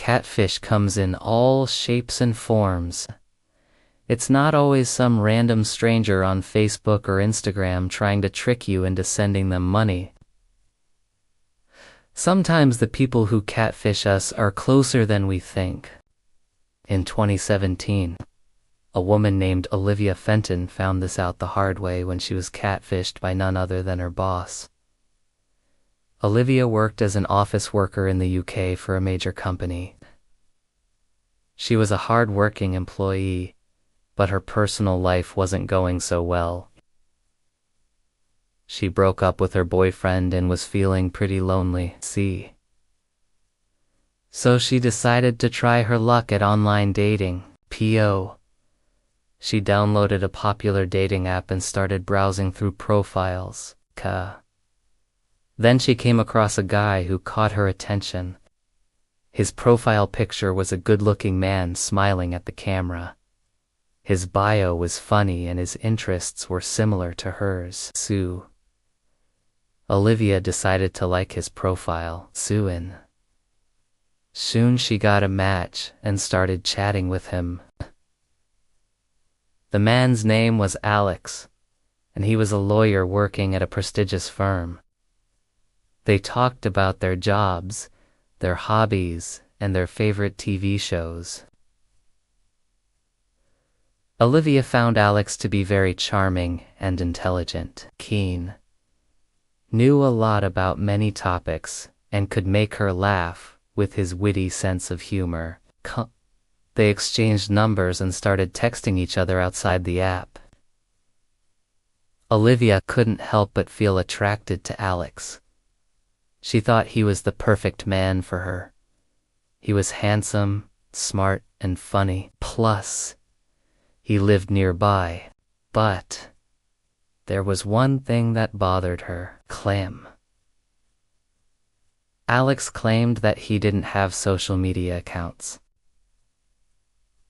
catfish comes in all shapes and forms. It's not always some random stranger on Facebook or Instagram trying to trick you into sending them money. Sometimes the people who catfish us are closer than we think. In 2017, a woman named Olivia Fenton found this out the hard way when she was catfished by none other than her boss. Olivia worked as an office worker in the UK for a major company. She was a hard-working employee, but her personal life wasn't going so well. She broke up with her boyfriend and was feeling pretty lonely. So she decided to try her luck at online dating, PO. She downloaded a popular dating app and started browsing through profiles, Then she came across a guy who caught her attention. His profile picture was a good-looking man smiling at the camera. His bio was funny and his interests were similar to hers. Olivia decided to like his profile. Soon she got a match and started chatting with him. The man's name was Alex, and he was a lawyer working at a prestigious firm. They talked about their jobs, their hobbies, and their favorite TV shows. Olivia found Alex to be very charming and intelligent, knew a lot about many topics, and could make her laugh with his witty sense of humor. They exchanged numbers and started texting each other outside the app. Olivia couldn't help but feel attracted to Alex. She thought he was the perfect man for her. He was handsome, smart, and funny. Plus, he lived nearby. But there was one thing that bothered her. Alex claimed that he didn't have social media accounts.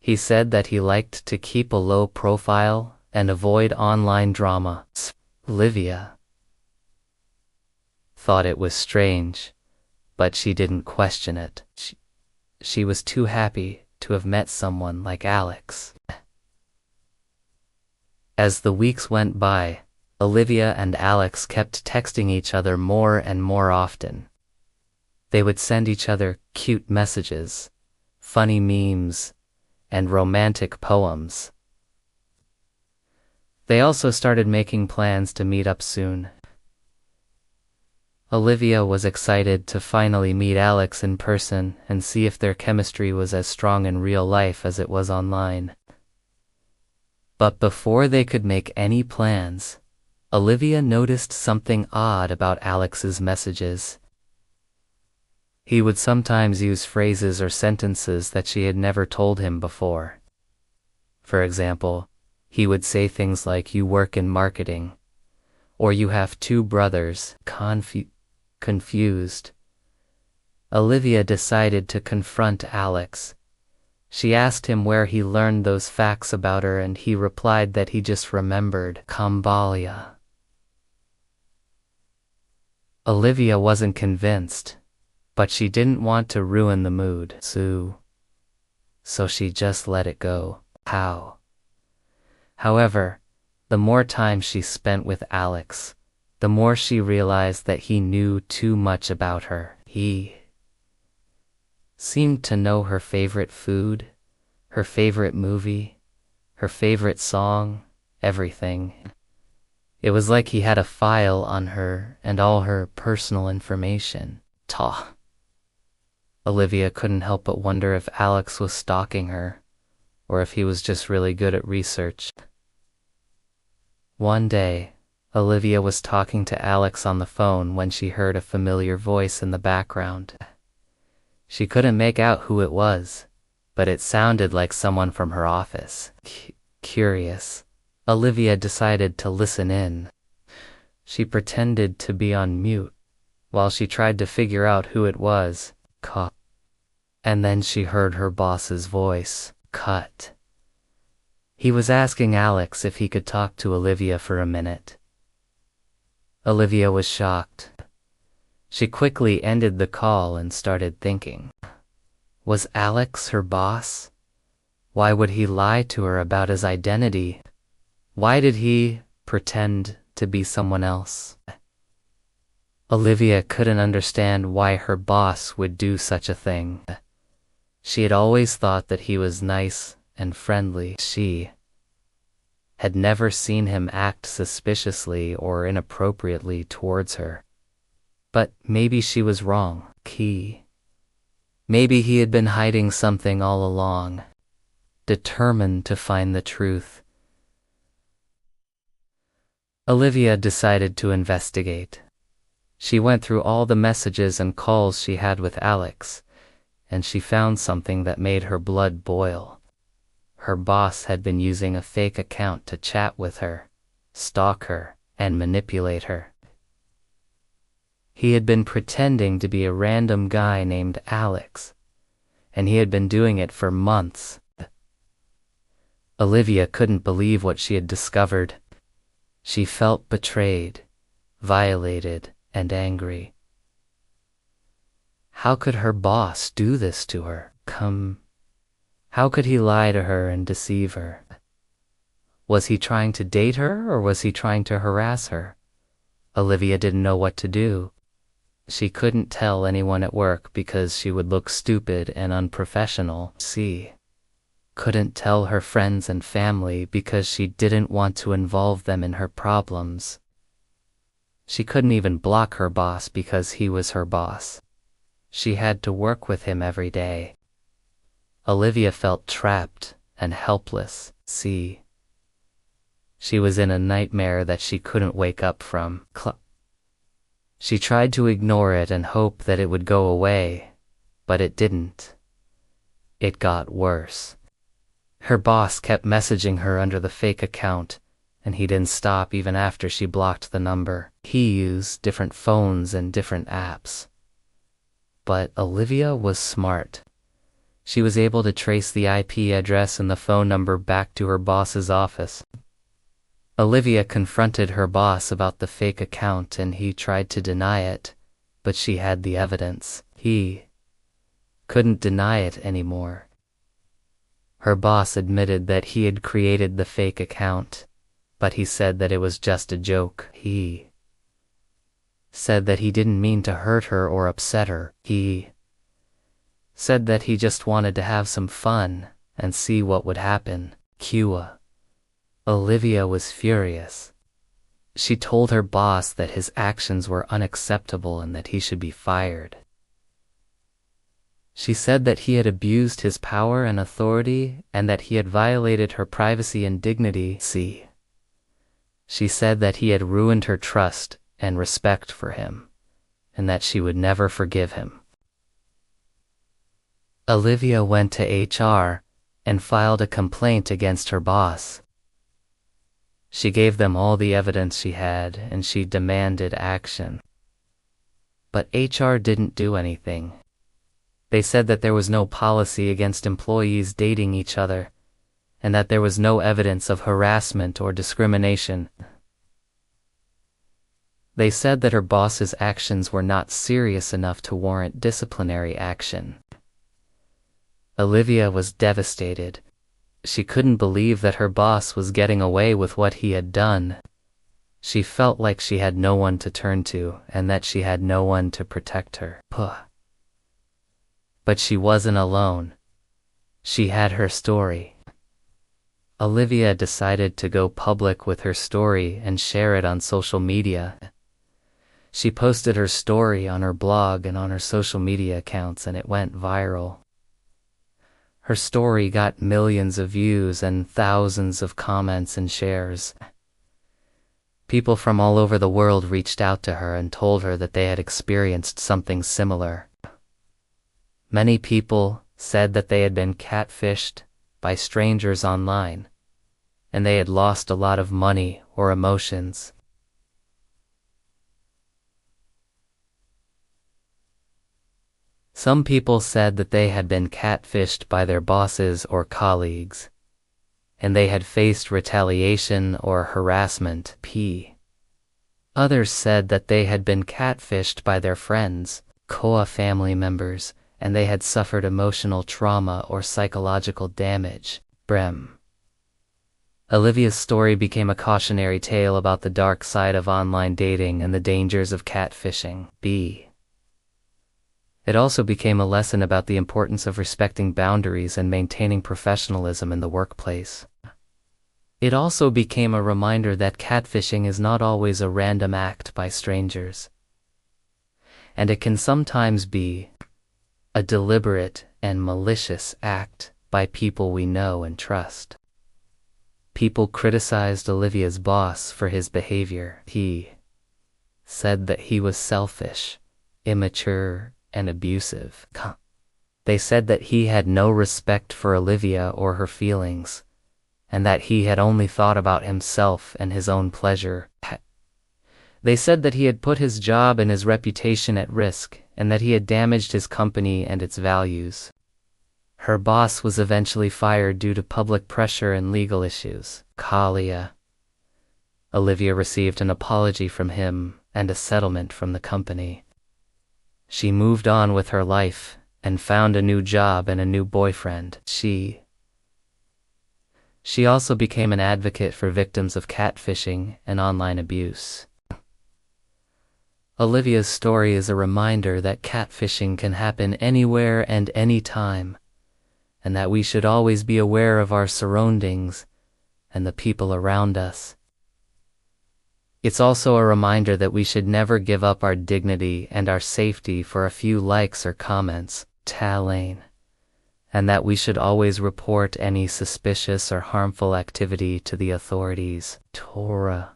He said that he liked to keep a low profile and avoid online drama. Olivia thought it was strange, but she didn't question it. She was too happy to have met someone like Alex. As the weeks went by, Olivia and Alex kept texting each other more and more often. They would send each other cute messages, funny memes, and romantic poems. They also started making plans to meet up soon. Olivia was excited to finally meet Alex in person and see if their chemistry was as strong in real life as it was online. But before they could make any plans, Olivia noticed something odd about Alex's messages. He would sometimes use phrases or sentences that she had never told him before. For example, he would say things like, "You work in marketing," or "You have two brothers." Confused, Olivia decided to confront Alex. She asked him where he learned those facts about her, and he replied that he just remembered Kambalia. Olivia wasn't convinced, but she didn't want to ruin the mood, so she just let it go. However, the more time she spent with Alex, the more she realized that he knew too much about her. He seemed to know her favorite food, her favorite movie, her favorite song, everything. It was like he had a file on her and all her personal information. Olivia couldn't help but wonder if Alex was stalking her, or if he was just really good at research. One day, Olivia was talking to Alex on the phone when she heard a familiar voice in the background. She couldn't make out who it was, but it sounded like someone from her office. Curious, Olivia decided to listen in. She pretended to be on mute while she tried to figure out who it was. And then she heard her boss's voice. He was asking Alex if he could talk to Olivia for a minute. Olivia was shocked. She quickly ended the call and started thinking. Was Alex her boss? Why would he lie to her about his identity? Why did he pretend to be someone else? Olivia couldn't understand why her boss would do such a thing. She had always thought that he was nice and friendly. She had never seen him act suspiciously or inappropriately towards her. But maybe she was wrong. Maybe he had been hiding something all along, determined to find the truth. Olivia decided to investigate. She went through all the messages and calls she had with Alex, and she found something that made her blood boil. Her boss had been using a fake account to chat with her, stalk her, and manipulate her. He had been pretending to be a random guy named Alex, and he had been doing it for months. Olivia couldn't believe what she had discovered. She felt betrayed, violated, and angry. How could her boss do this to her? How could he lie to her and deceive her? Was he trying to date her, or was he trying to harass her? Olivia didn't know what to do. She couldn't tell anyone at work because she would look stupid and unprofessional. She couldn't tell her friends and family because she didn't want to involve them in her problems. She couldn't even block her boss because he was her boss. She had to work with him every day. Olivia felt trapped and helpless. She was in a nightmare that she couldn't wake up from. She tried to ignore it and hope that it would go away, but it didn't. It got worse. Her boss kept messaging her under the fake account, and he didn't stop even after she blocked the number. He used different phones and different apps. But Olivia was smart. She was able to trace the IP address and the phone number back to her boss's office. Olivia confronted her boss about the fake account and he tried to deny it, but she had the evidence. He couldn't deny it anymore. Her boss admitted that he had created the fake account, but he said that it was just a joke. He said that he didn't mean to hurt her or upset her. He said that he just wanted to have some fun and see what would happen. Olivia was furious. She told her boss that his actions were unacceptable and that he should be fired. She said that he had abused his power and authority and that he had violated her privacy and dignity. She said that he had ruined her trust and respect for him, and that she would never forgive him. Olivia went to HR and filed a complaint against her boss. She gave them all the evidence she had and she demanded action. But HR didn't do anything. They said that there was no policy against employees dating each other, and that there was no evidence of harassment or discrimination. They said that her boss's actions were not serious enough to warrant disciplinary action. Olivia was devastated. She couldn't believe that her boss was getting away with what he had done. She felt like she had no one to turn to and that she had no one to protect her. But she wasn't alone. She had her story. Olivia decided to go public with her story and share it on social media. She posted her story on her blog and on her social media accounts and it went viral. Her story got millions of views and thousands of comments and shares. People from all over the world reached out to her and told her that they had experienced something similar. Many people said that they had been catfished by strangers online, and they had lost a lot of money or emotions. Some people said that they had been catfished by their bosses or colleagues, and they had faced retaliation or harassment. Others said that they had been catfished by their friends, family members, and they had suffered emotional trauma or psychological damage. Brem. Olivia's story became a cautionary tale about the dark side of online dating and the dangers of catfishing. B. It also became a lesson about the importance of respecting boundaries and maintaining professionalism in the workplace. It also became a reminder that catfishing is not always a random act by strangers, and it can sometimes be a deliberate and malicious act by people we know and trust. People criticized Olivia's boss for his behavior. He said that he was selfish, immature, and abusive. They said that he had no respect for Olivia or her feelings, and that he had only thought about himself and his own pleasure. They said that he had put his job and his reputation at risk, and that he had damaged his company and its values. Her boss was eventually fired due to public pressure and legal issues. Kalia. Olivia received an apology from him and a settlement from the company. She moved on with her life and found a new job and a new boyfriend. She also became an advocate for victims of catfishing and online abuse. Olivia's story is a reminder that catfishing can happen anywhere and anytime, and that we should always be aware of our surroundings and the people around us. It's also a reminder that we should never give up our dignity and our safety for a few likes or comments, Talaine, and that we should always report any suspicious or harmful activity to the authorities, Torah.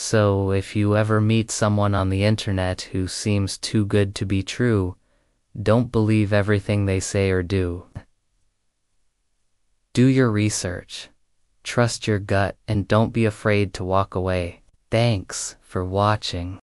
So if you ever meet someone on the internet who seems too good to be true, don't believe everything they say or do. Do your research, trust your gut, and don't be afraid to walk away. Thanks for watching.